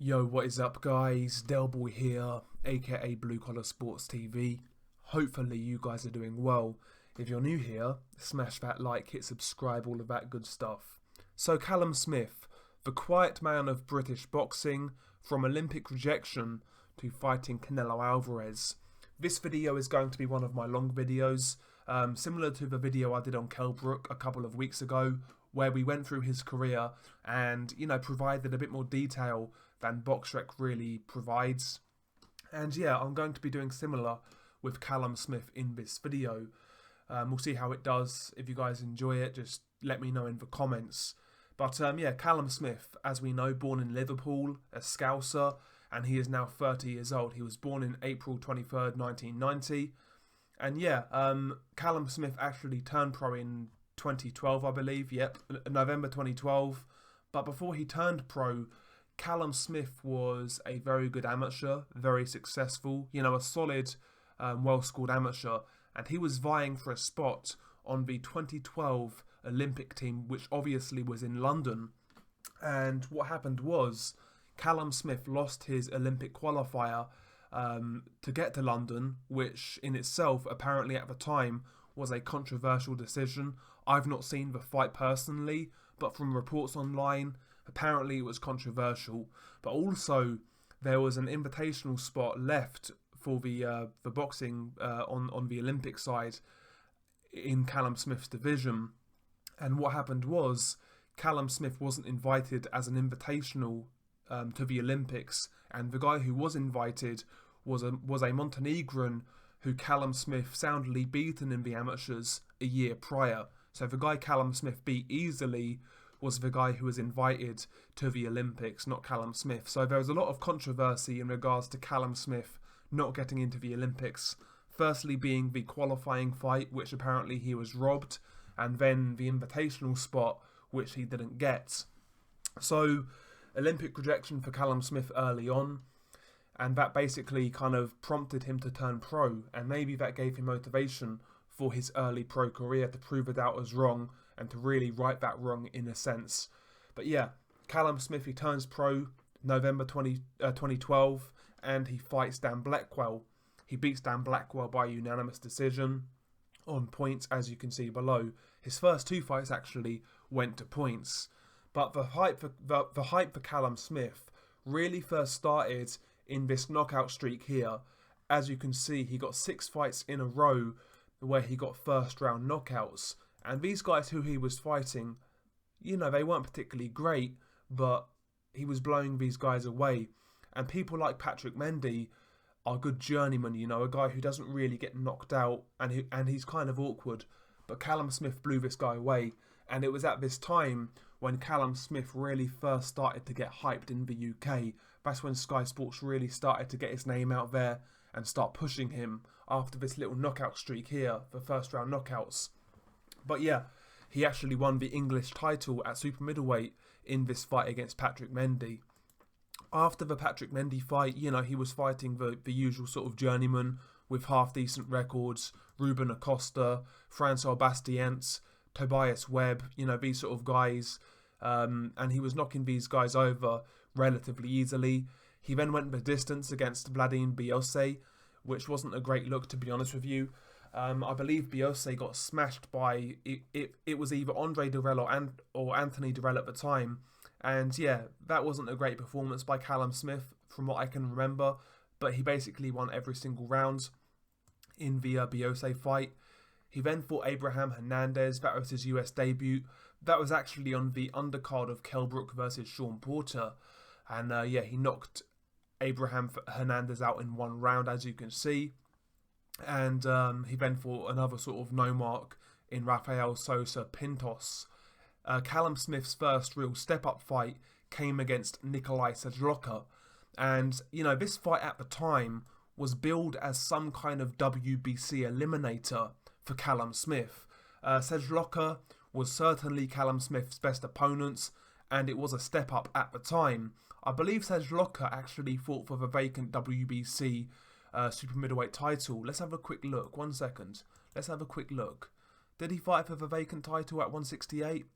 Yo, what is up guys? Delboy here, aka Blue Collar Sports TV. Hopefully you guys are doing well. If you're new here, smash that like, hit subscribe, all of that good stuff. So Callum Smith, the quiet man of British boxing, from Olympic rejection to fighting Canelo Alvarez. This video is going to be one of my long videos, similar to the video I did on Callum a couple of weeks ago, where we went through his career and, provided a bit more detail than BoxRec really provides. And yeah, I'm going to be doing similar with Callum Smith in this video. We'll see how it does. If you guys enjoy it, just let me know in the comments. But yeah, Callum Smith, as we know, born in Liverpool, a Scouser, and he is now 30 years old. He was born in April 23rd, 1990. And yeah, Callum Smith actually turned pro in 2012, I believe. Yep, November 2012. But before he turned pro, Callum Smith was a very good amateur, very successful, a solid, well-scored amateur. And he was vying for a spot on the 2012 Olympic team, which obviously was in London. And what happened was Callum Smith lost his Olympic qualifier to get to London, which in itself, apparently at the time, was a controversial decision. I've not seen the fight personally, but from reports online, apparently it was controversial. But also, there was an invitational spot left for the boxing on the Olympic side in Callum Smith's division. And what happened was Callum Smith wasn't invited as an invitational to the Olympics, and the guy who was invited was a Montenegrin who Callum Smith soundly beaten in the amateurs a year prior. So the guy Callum Smith beat easily was the guy who was invited to the Olympics, not Callum Smith. So there was a lot of controversy in regards to Callum Smith not getting into the Olympics. Firstly being the qualifying fight, which apparently he was robbed, and then the invitational spot, which he didn't get. So Olympic rejection for Callum Smith early on, and that basically kind of prompted him to turn pro, and maybe that gave him motivation for his early pro career to prove the doubters wrong and to really right that wrong in a sense. But yeah, Callum Smith, he turns pro November 2012, and he fights Dan Blackwell. He beats Dan Blackwell by unanimous decision on points, as you can see below. His first two fights actually went to points. But the hype for Callum Smith really first started in this knockout streak here. As you can see, he got 6 fights in a row where he got first round knockouts. And these guys who he was fighting, they weren't particularly great, but he was blowing these guys away. And people like Patrick Mendy are good journeymen, a guy who doesn't really get knocked out, and he's kind of awkward. But Callum Smith blew this guy away. And it was at this time when Callum Smith really first started to get hyped in the UK. That's when Sky Sports really started to get his name out there and start pushing him after this little knockout streak here for first round knockouts. But yeah, he actually won the English title at super middleweight in this fight against Patrick Mendy. After the Patrick Mendy fight, he was fighting the usual sort of journeyman with half decent records, Ruben Acosta, Francois Bastiennes, Tobias Webb, these sort of guys, and he was knocking these guys over relatively easily. He then went the distance against Vladimir Biose, which wasn't a great look, to be honest with you. I believe Biose got smashed by, it was either Andre Durrell or Anthony Durrell at the time. And yeah, that wasn't a great performance by Callum Smith from what I can remember, but he basically won every single round in the Biose fight. He then fought Abraham Hernandez. That was his US debut. That was actually on the undercard of Callum versus Sean Porter. And yeah, he knocked Abraham Hernandez out in one round, as you can see. And he then fought another sort of no mark in Rafael Sosa Pintos. Callum Smith's first real step-up fight came against Nikolai Sedlocka. And, this fight at the time was billed as some kind of WBC eliminator for Callum Smith. Sedlocka was certainly Callum Smith's best opponent, and it was a step up at the time. I believe Sedlocka actually fought for the vacant WBC super middleweight title. Let's have a quick look. 1 second. Let's have a quick look. Did he fight for the vacant title at 168?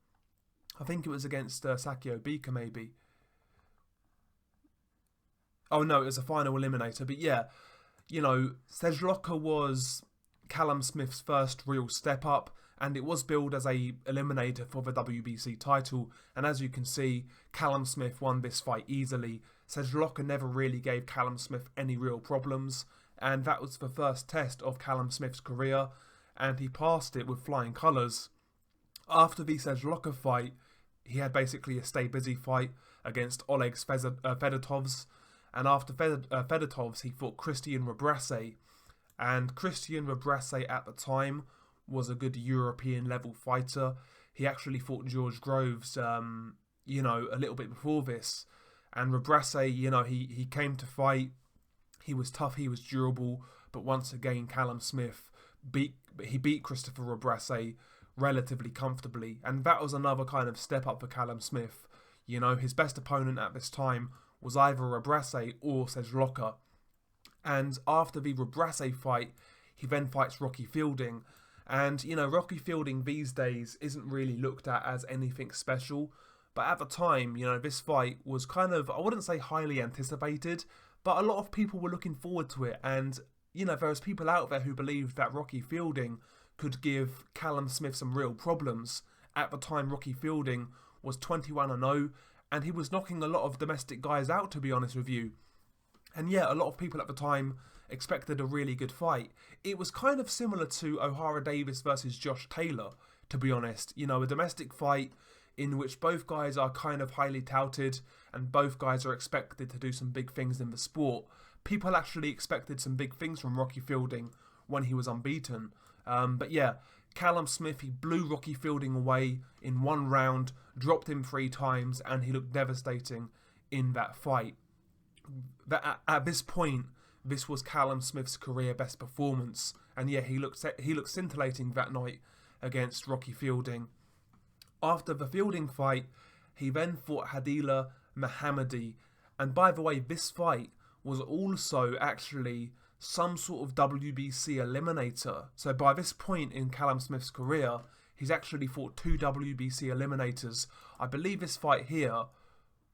I think it was against Sakio Bika, maybe. Oh no, it was a final eliminator. But yeah, you know, Sejloka was Callum Smith's first real step up, and it was billed as a eliminator for the WBC title. And as you can see, Callum Smith won this fight easily. Sejloka never really gave Callum Smith any real problems, and that was the first test of Callum Smith's career, and he passed it with flying colours. After the Sejloka fight, he had basically a stay busy fight against Oleg Fedotovs, and after Fedotovs, he fought Christian Rebresse, and Christian Rebresse at the time was a good European level fighter. He actually fought George Groves, you know, a little bit before this, and Rebresse, you know, he came to fight. He was tough, he was durable, but once again, Callum Smith beat Christopher Rebresse relatively comfortably, and that was another kind of step up for Callum Smith. You know, his best opponent at this time was either Rebresse or Sejloka, and after the Rebresse fight, he then fights Rocky Fielding, and you know, Rocky Fielding these days isn't really looked at as anything special, but at the time, you know, this fight was kind of, I wouldn't say highly anticipated, but a lot of people were looking forward to it, and you know, there was people out there who believed that Rocky Fielding could give Callum Smith some real problems. At the time, Rocky Fielding was 21-0, and he was knocking a lot of domestic guys out, to be honest with you. And yeah, a lot of people at the time expected a really good fight. It was kind of similar to O'Hara Davis versus Josh Taylor, to be honest. You know, a domestic fight in which both guys are kind of highly touted and both guys are expected to do some big things in the sport. People actually expected some big things from Rocky Fielding when he was unbeaten. But yeah, Callum Smith, he blew Rocky Fielding away in one round, dropped him 3 times, and he looked devastating in that fight. At this point, this was Callum Smith's career best performance, and yeah, he looked scintillating that night against Rocky Fielding. After the Fielding fight, he then fought Hadila Mohammadi, and by the way, this fight was also actually some sort of WBC eliminator. So by this point in Callum Smith's career, he's actually fought 2 WBC eliminators. I believe this fight here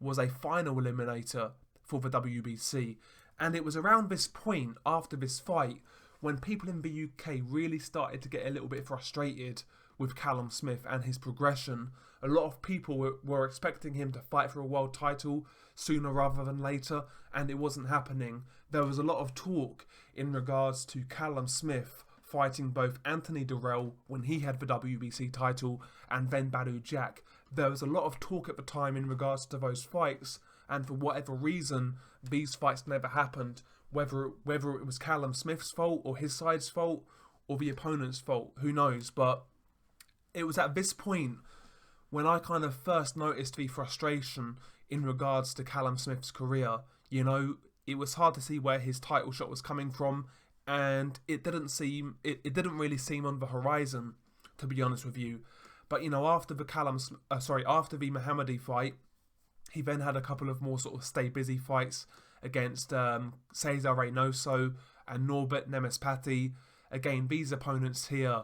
was a final eliminator for the WBC. And it was around this point, after this fight, when people in the UK really started to get a little bit frustrated with Callum Smith and his progression. A lot of people were expecting him to fight for a world title sooner rather than later, and it wasn't happening. There was a lot of talk in regards to Callum Smith fighting both Anthony Durrell when he had the WBC title and then Badou Jack. There was a lot of talk at the time in regards to those fights, and for whatever reason, these fights never happened. Whether it was Callum Smith's fault or his side's fault or the opponent's fault, who knows? But it was at this point when I kind of first noticed the frustration in regards to Callum Smith's career. You know, it was hard to see where his title shot was coming from, and it didn't really seem on the horizon, to be honest with you. But you know, after the Mohammadi fight, he then had a couple of more sort of stay busy fights against Cesar Reynoso and Norbert Nemespati. Again, these opponents here,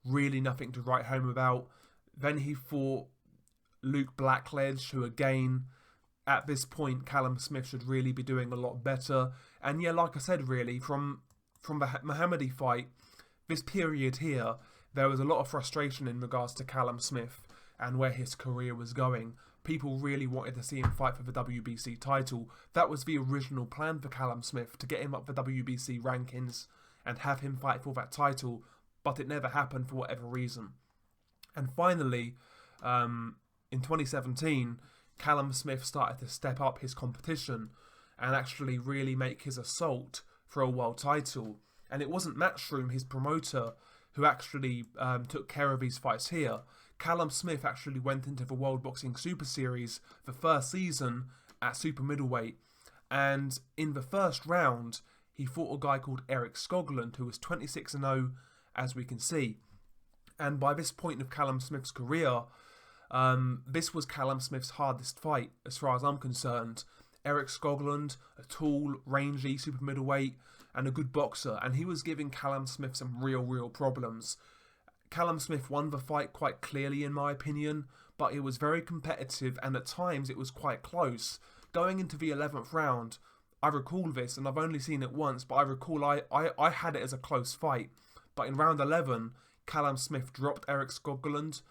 really nothing to write home about. Then he fought Luke Blackledge, who again, at this point, Callum Smith should really be doing a lot better. And yeah, like I said, really, from the Mohammadi fight, this period here, there was a lot of frustration in regards to Callum Smith and where his career was going. People really wanted to see him fight for the WBC title. That was the original plan for Callum Smith, to get him up the WBC rankings and have him fight for that title, but it never happened for whatever reason. And finally, in 2017, Callum Smith started to step up his competition and actually really make his assault for a world title. And it wasn't Matchroom, his promoter, who actually took care of these fights here. Callum Smith actually went into the World Boxing Super Series the first season at super middleweight, and in the first round he fought a guy called Eric Skoglund, who was 26-0, as we can see. And by this point of Callum Smith's career, this was Callum Smith's hardest fight as far as I'm concerned. Eric Skoglund, a tall, rangy super middleweight and a good boxer, and he was giving Callum Smith some real problems. Callum Smith won the fight quite clearly, in my opinion, but it was very competitive, and at times it was quite close. Going into the 11th round, I recall this, and I've only seen it once, but I recall I had it as a close fight. But in round 11, Callum Smith dropped Eric Skoglund,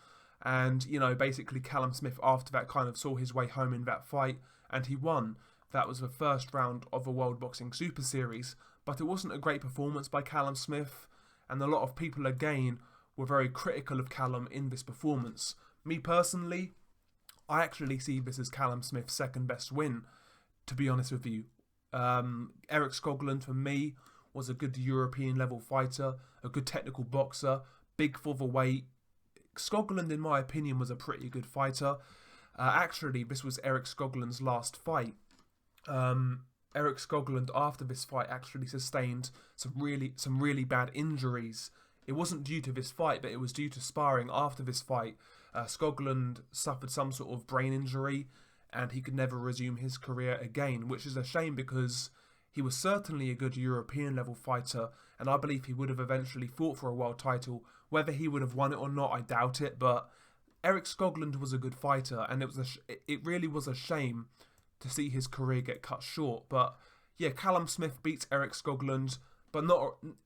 and, basically Callum Smith after that kind of saw his way home in that fight, and he won. That was the first round of the World Boxing Super Series, but it wasn't a great performance by Callum Smith, and a lot of people again were very critical of Callum in this performance. Me personally, I actually see this as Callum Smith's second best win, to be honest with you. Eric Skoglund, for me, was a good European level fighter, a good technical boxer, big for the weight. Skoglund, in my opinion, was a pretty good fighter. Actually, this was Eric Skoglund's last fight. Eric Skoglund, after this fight, actually sustained some really bad injuries. It wasn't due to this fight, but it was due to sparring after this fight. Skoglund suffered some sort of brain injury, and he could never resume his career again, which is a shame because he was certainly a good European level fighter, and I believe he would have eventually fought for a world title. Whether he would have won it or not, I doubt it, but Eric Skoglund was a good fighter, and it really was a shame to see his career get cut short. But yeah, Callum Smith beats Eric Skoglund, but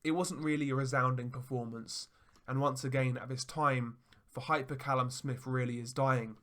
it wasn't really a resounding performance. And once again, at this time, the hype for Callum Smith really is dying.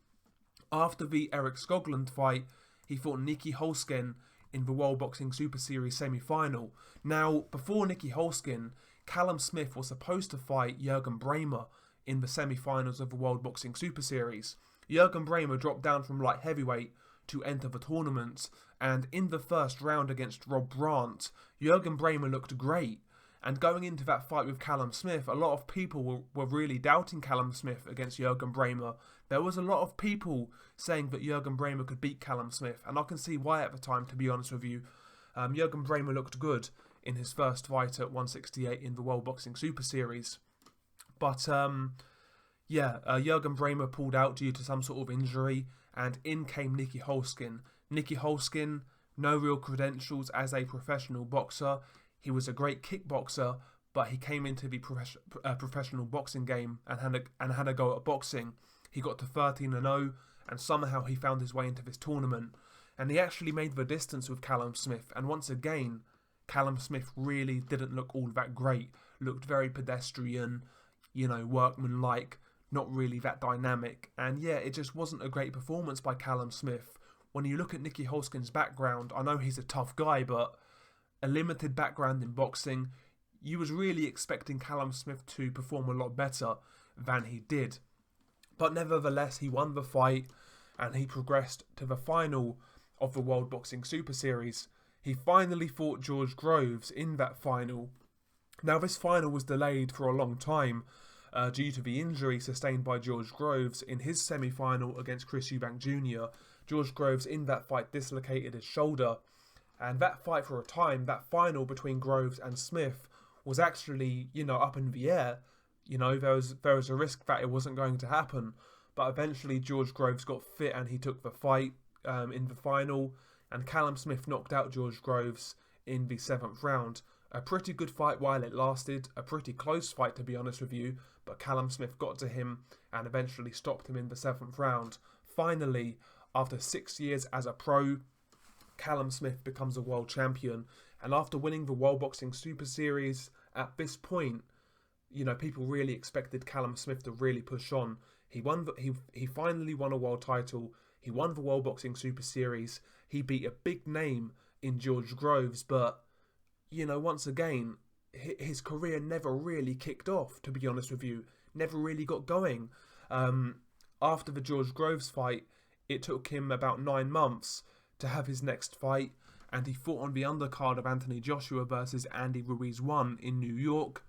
After the Eric Skoglund fight, he fought Nicky Holskin in the World Boxing Super Series semi-final. Now, before Nicky Holskin, Callum Smith was supposed to fight Jürgen Brähmer in the semi-finals of the World Boxing Super Series. Jürgen Brähmer dropped down from light heavyweight to enter the tournament, and in the first round against Rob Brandt, Jürgen Brähmer looked great. And going into that fight with Callum Smith, a lot of people were really doubting Callum Smith against Jürgen Brähmer. There was a lot of people saying that Jürgen Brähmer could beat Callum Smith, and I can see why at the time, to be honest with you. Jürgen Brähmer looked good in his first fight at 168 in the World Boxing Super Series. But, Jürgen Brähmer pulled out due to some sort of injury, and in came Nicky Holskin. Nicky Holskin, no real credentials as a professional boxer. He was a great kickboxer, but he came into the professional boxing game and had a go at boxing. He got to 13-0, and somehow he found his way into this tournament. And he actually made the distance with Callum Smith. And once again, Callum Smith really didn't look all that great. Looked very pedestrian, workmanlike, not really that dynamic. And yeah, it just wasn't a great performance by Callum Smith. When you look at Nicky Holskin's background, I know he's a tough guy, but a limited background in boxing, you was really expecting Callum Smith to perform a lot better than he did. But nevertheless, he won the fight and he progressed to the final of the World Boxing Super Series. He finally fought George Groves in that final. Now, this final was delayed for a long time due to the injury sustained by George Groves in his semi-final against Chris Eubank Jr. George Groves in that fight dislocated his shoulder. And that fight for a time, that final between Groves and Smith, was actually, up in the air. There was a risk that it wasn't going to happen. But eventually George Groves got fit and he took the fight in the final. And Callum Smith knocked out George Groves in the 7th round. A pretty good fight while it lasted. A pretty close fight, to be honest with you. But Callum Smith got to him and eventually stopped him in the 7th round. Finally, after 6 years as a pro, Callum Smith becomes a world champion, and after winning the World Boxing Super Series, at this point, people really expected Callum Smith to really push on. He finally won a world title. He won the World Boxing Super Series. He beat a big name in George Groves, but once again, his career never really kicked off. To be honest with you, never really got going. After the George Groves fight, it took him about 9 months to have his next fight, and he fought on the undercard of Anthony Joshua versus Andy Ruiz 1 in New York.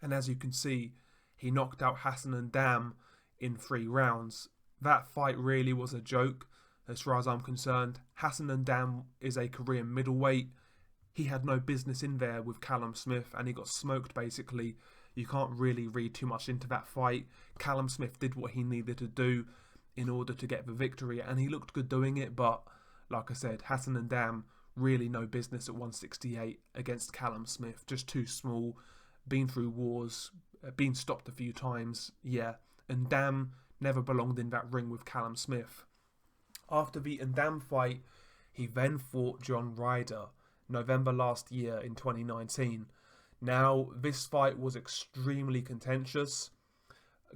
And as you can see, he knocked out Hassan N'Dam in 3 rounds. That fight really was a joke, as far as I'm concerned. Hassan N'Dam is a Korean middleweight. He had no business in there with Callum Smith, and he got smoked basically. You can't really read too much into that fight. Callum Smith did what he needed to do in order to get the victory, and he looked good doing it, but like I said, Hassan N'Dam, really no business at 168 against Callum Smith. Just too small, been through wars, been stopped a few times. Yeah, N'Dam never belonged in that ring with Callum Smith. After the N'Dam fight, He then fought John Ryder November last year in 2019. Now, this fight was extremely contentious.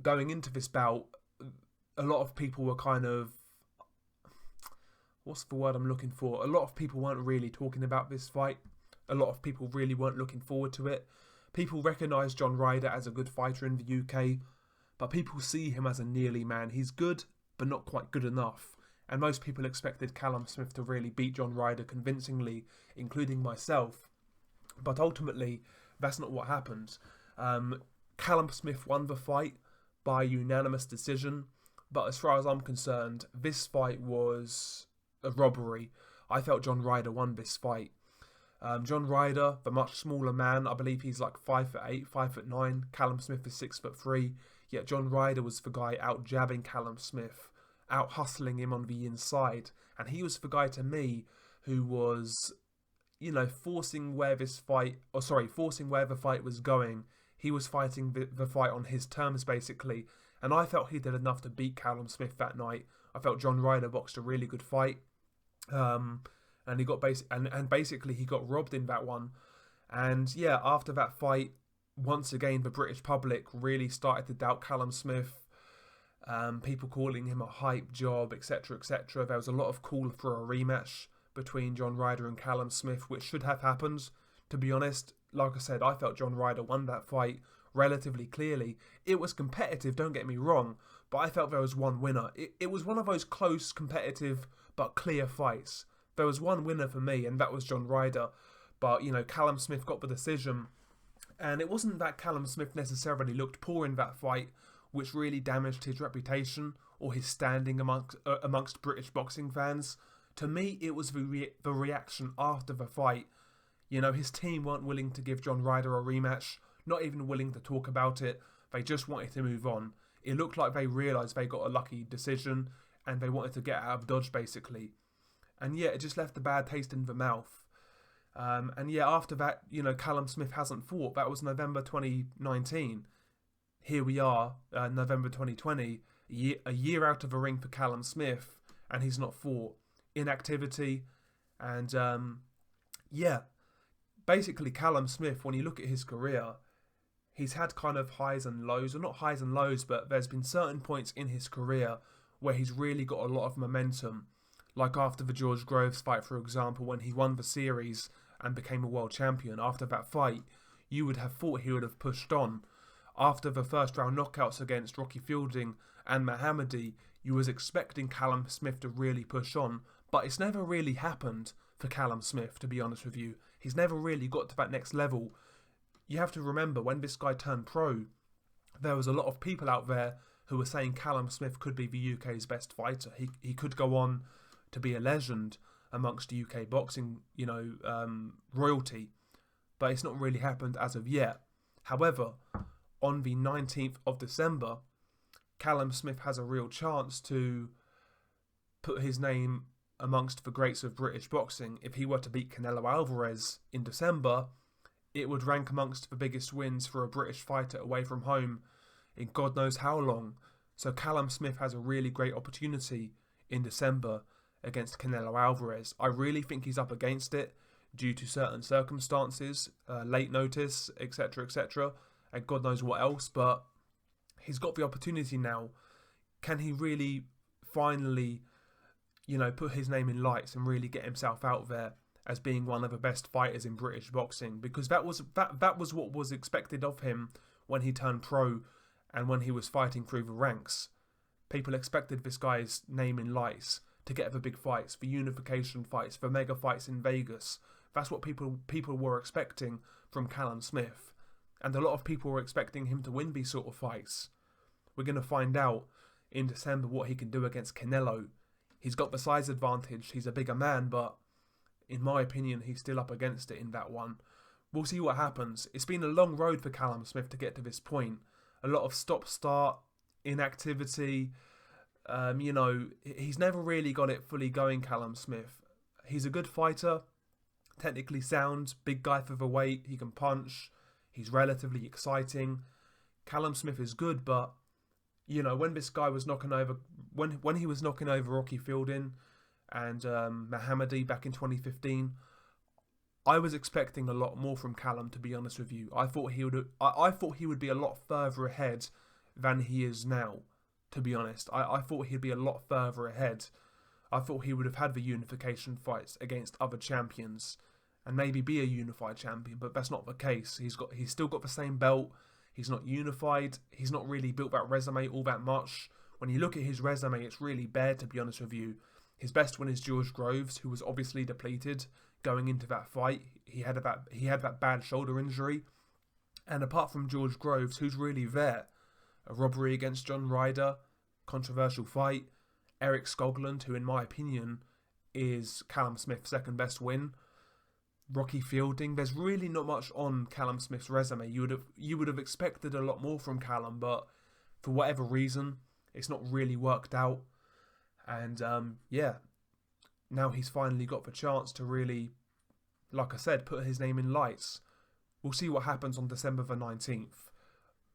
Going into this bout, a lot of people were kind of... What's the word I'm looking for? A lot of people weren't really talking about this fight. A lot of people really weren't looking forward to it. People recognise John Ryder as a good fighter in the UK, but people see him as a nearly man. He's good, but not quite good enough. And most people expected Callum Smith to really beat John Ryder convincingly, including myself. But ultimately, that's not what happened. Callum Smith won the fight by unanimous decision, but as far as I'm concerned, this fight was a robbery. I felt John Ryder won this fight. John Ryder, the much smaller man, I believe he's like 5'8", 5'9". Callum Smith is 6'3". Yet John Ryder was the guy out jabbing Callum Smith, out hustling him on the inside, and he was the guy to me who was, forcing where the fight was going. He was fighting the fight on his terms basically, and I felt he did enough to beat Callum Smith that night. I felt John Ryder boxed a really good fight. And he got basically he got robbed in that one. And yeah, after that fight, once again the British public really started to doubt Callum Smith. People calling him a hype job, etc., etc. There was a lot of call for a rematch between John Ryder and Callum Smith, which should have happened. To be honest, like I said, I felt John Ryder won that fight relatively clearly. It was competitive, don't get me wrong, but I felt there was one winner. It was one of those close, competitive, but clear fights. There was one winner for me, and that was John Ryder. But, Callum Smith got the decision. And it wasn't that Callum Smith necessarily looked poor in that fight, which really damaged his reputation or his standing amongst British boxing fans. To me, it was the reaction after the fight. His team weren't willing to give John Ryder a rematch, not even willing to talk about it. They just wanted to move on. It looked like they realised they got a lucky decision and they wanted to get out of Dodge, basically. And yeah, it just left a bad taste in the mouth. And yeah, after that, Callum Smith hasn't fought. That was November 2019. Here we are, November 2020, a year out of the ring for Callum Smith, and he's not fought. Inactivity, and yeah, basically Callum Smith, when you look at his career, he's had kind of highs and lows, or not highs and lows, but there's been certain points in his career where he's really got a lot of momentum. Like after the George Groves fight, for example, when he won the series and became a world champion. After that fight, you would have thought he would have pushed on. After the first round knockouts against Rocky Fielding and Mohammadi, you was expecting Callum Smith to really push on, but it's never really happened for Callum Smith, to be honest with you. He's never really got to that next level. You have to remember, when this guy turned pro, there was a lot of people out there who were saying Callum Smith could be the UK's best fighter. He could go on to be a legend amongst UK boxing, royalty. But it's not really happened as of yet. However, on the 19th of December, Callum Smith has a real chance to put his name amongst the greats of British boxing. If he were to beat Canelo Alvarez in December, it would rank amongst the biggest wins for a British fighter away from home in God knows how long. So Callum Smith has a really great opportunity in December against Canelo Alvarez. I really think he's up against it due to certain circumstances, late notice, etc., etc., and God knows what else, but he's got the opportunity now. Can he really finally, put his name in lights and really get himself out there as being one of the best fighters in British boxing? Because that was what was expected of him when he turned pro and when he was fighting through the ranks. People expected this guy's name in lights to get the big fights, the unification fights, the mega fights in Vegas. That's what people were expecting from Callum Smith. And a lot of people were expecting him to win these sort of fights. We're going to find out in December what he can do against Canelo. He's got the size advantage. He's a bigger man, but in my opinion, he's still up against it in that one. We'll see what happens. It's been a long road for Callum Smith to get to this point. A lot of stop-start, inactivity. He's never really got it fully going, Callum Smith. He's a good fighter, technically sound, big guy for the weight, he can punch, he's relatively exciting. Callum Smith is good, but, when this guy was knocking over, when he was knocking over Rocky Fielding and Mohammadi back in 2015. I was expecting a lot more from Callum, to be honest with you. I thought he would be a lot further ahead than he is now, to be honest. I thought he'd be a lot further ahead. I thought he would have had the unification fights against other champions and maybe be a unified champion, but that's not the case. He's still got the same belt. He's not unified. He's not really built that resume all that much. When you look at his resume, it's really bare, to be honest with you. His best win is George Groves, who was obviously depleted going into that fight. He had that bad shoulder injury. And apart from George Groves, who's really there? A robbery against John Ryder, controversial fight. Eric Skoglund, who in my opinion is Callum Smith's second best win. Rocky Fielding. There's really not much on Callum Smith's resume. You would have expected a lot more from Callum, but for whatever reason, it's not really worked out. And yeah, now he's finally got the chance to really, like I said, put his name in lights. We'll see what happens on December the 19th.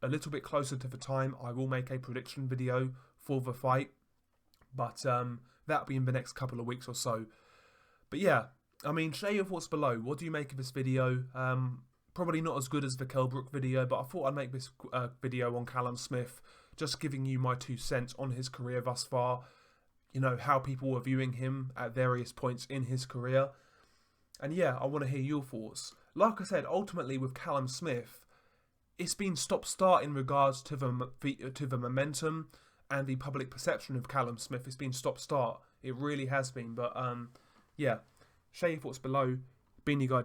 A little bit closer to the time, I will make a prediction video for the fight, but that'll be in the next couple of weeks or so. But yeah, I mean, share your thoughts below. What do you make of this video? Probably not as good as the Kelbrook video, but I thought I'd make this video on Callum Smith, just giving you my 2 cents on his career thus far. You know, how people were viewing him at various points in his career. And yeah, I want to hear your thoughts. Like I said, ultimately with Callum Smith, it's been stop-start in regards to the momentum and the public perception of Callum Smith. It's been stop-start. It really has been. But yeah, share your thoughts below. Beanie Guy.